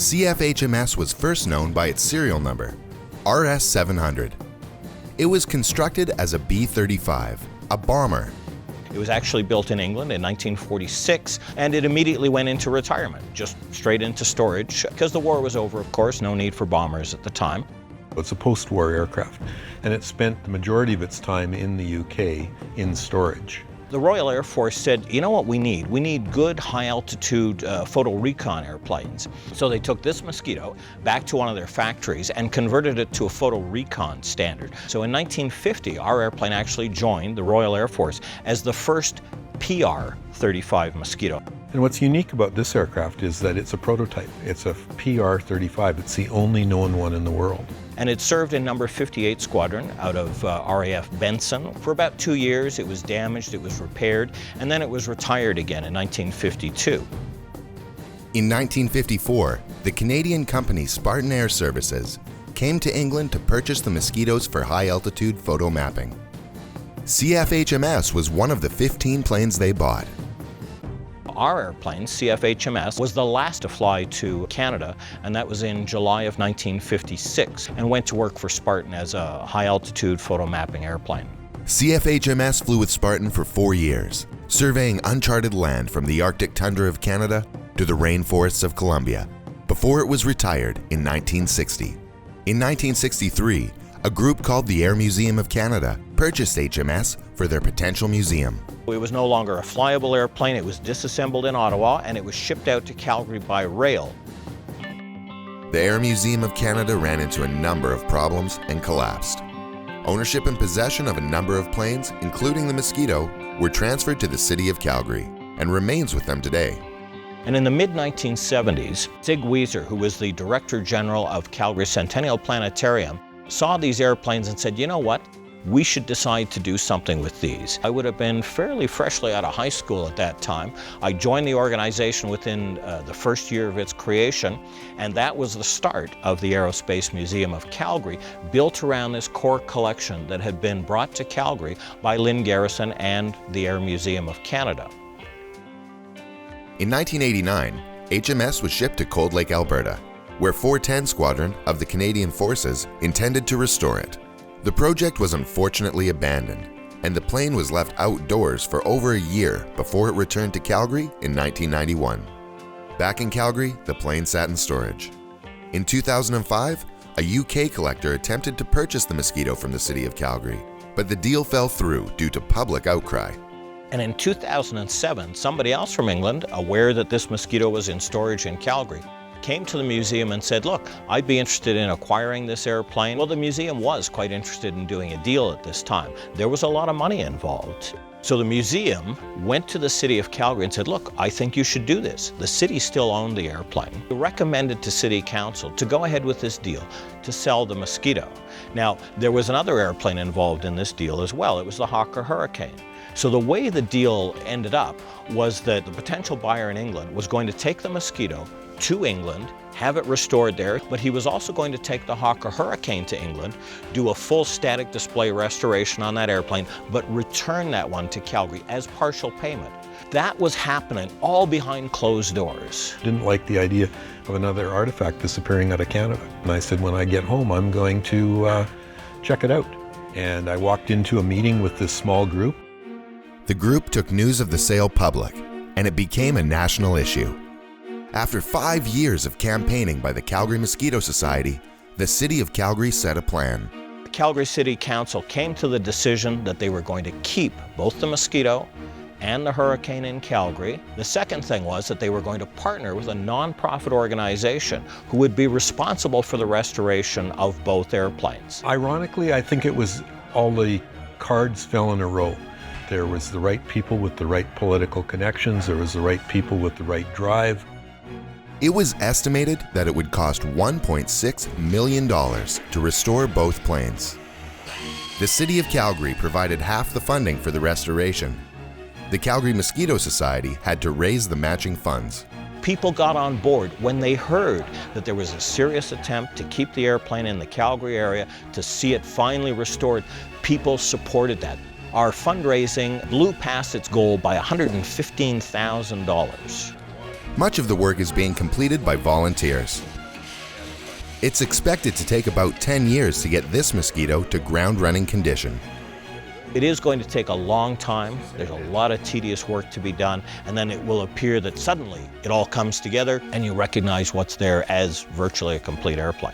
CF-HMS was first known by its serial number, RS-700. It was constructed as a B-35, a bomber. It was actually built in England in 1946, and it immediately went into retirement, just straight into storage, because the war was over, of course, no need for bombers at the time. It's a post-war aircraft, and it spent the majority of its time in the UK in storage. The Royal Air Force said, you know what we need? We need good high-altitude photo recon airplanes. So they took this Mosquito back to one of their factories and converted it to a photo recon standard. So in 1950, our airplane actually joined the Royal Air Force as the first PR-35 Mosquito. And what's unique about this aircraft is that it's a prototype. It's a PR-35. It's the only known one in the world. And it served in number 58 Squadron out of RAF Benson for about 2 years. It was damaged, it was repaired, and then it was retired again in 1952. In 1954, the Canadian company Spartan Air Services came to England to purchase the Mosquitoes for high-altitude photo mapping. CF-HMS was one of the 15 planes they bought. Our airplane, CF-HMS, was the last to fly to Canada, and that was in July of 1956, and went to work for Spartan as a high-altitude photo mapping airplane. CF-HMS flew with Spartan for 4 years, surveying uncharted land from the Arctic tundra of Canada to the rainforests of Colombia, before it was retired in 1960. In 1963, a group called the Air Museum of Canada purchased HMS for their potential museum. It was no longer a flyable airplane. It was disassembled in Ottawa, and it was shipped out to Calgary by rail. The Air Museum of Canada ran into a number of problems and collapsed. Ownership and possession of a number of planes, including the Mosquito, were transferred to the City of Calgary and remains with them today. And in the mid-1970s, Sig Weiser, who was the Director General of Calgary Centennial Planetarium, saw these airplanes and said, you know what? We should decide to do something with these. I would have been fairly freshly out of high school at that time. I joined the organization within the first year of its creation, and that was the start of the Aerospace Museum of Calgary, built around this core collection that had been brought to Calgary by Lynn Garrison and the Air Museum of Canada. In 1989, HMS was shipped to Cold Lake, Alberta, where 410 Squadron of the Canadian Forces intended to restore it. The project was unfortunately abandoned, and the plane was left outdoors for over a year before it returned to Calgary in 1991. Back in Calgary, the plane sat in storage. In 2005, a UK collector attempted to purchase the Mosquito from the City of Calgary, but the deal fell through due to public outcry. And in 2007, somebody else from England, aware that this Mosquito was in storage in Calgary, came to the museum and said, look, I'd be interested in acquiring this airplane. Well, the museum was quite interested in doing a deal at this time. There was a lot of money involved. So the museum went to the City of Calgary and said, look, I think you should do this. The city still owned the airplane. They recommended to City Council to go ahead with this deal, to sell the Mosquito. Now, there was another airplane involved in this deal as well. It was the Hawker Hurricane. So the way the deal ended up was that the potential buyer in England was going to take the Mosquito to England, have it restored there, but he was also going to take the Hawker Hurricane to England, do a full static display restoration on that airplane, but return that one to Calgary as partial payment. That was happening all behind closed doors. Didn't like the idea of another artifact disappearing out of Canada. And I said, when I get home, I'm going to check it out. And I walked into a meeting with this small group. The group took news of the sale public, and it became a national issue. After 5 years of campaigning by the Calgary Mosquito Society, the City of Calgary set a plan. The Calgary City Council came to the decision that they were going to keep both the Mosquito and the Hurricane in Calgary. The second thing was that they were going to partner with a non-profit organization who would be responsible for the restoration of both airplanes. Ironically, I think it was all the cards fell in a row. There was the right people with the right political connections. There was the right people with the right drive. It was estimated that it would cost $1.6 million to restore both planes. The City of Calgary provided half the funding for the restoration. The Calgary Mosquito Society had to raise the matching funds. People got on board when they heard that there was a serious attempt to keep the airplane in the Calgary area, to see it finally restored. People supported that. Our fundraising blew past its goal by $115,000. Much of the work is being completed by volunteers. It's expected to take about 10 years to get this Mosquito to ground-running condition. It is going to take a long time. There's a lot of tedious work to be done, and then it will appear that suddenly it all comes together and you recognize what's there as virtually a complete airplane.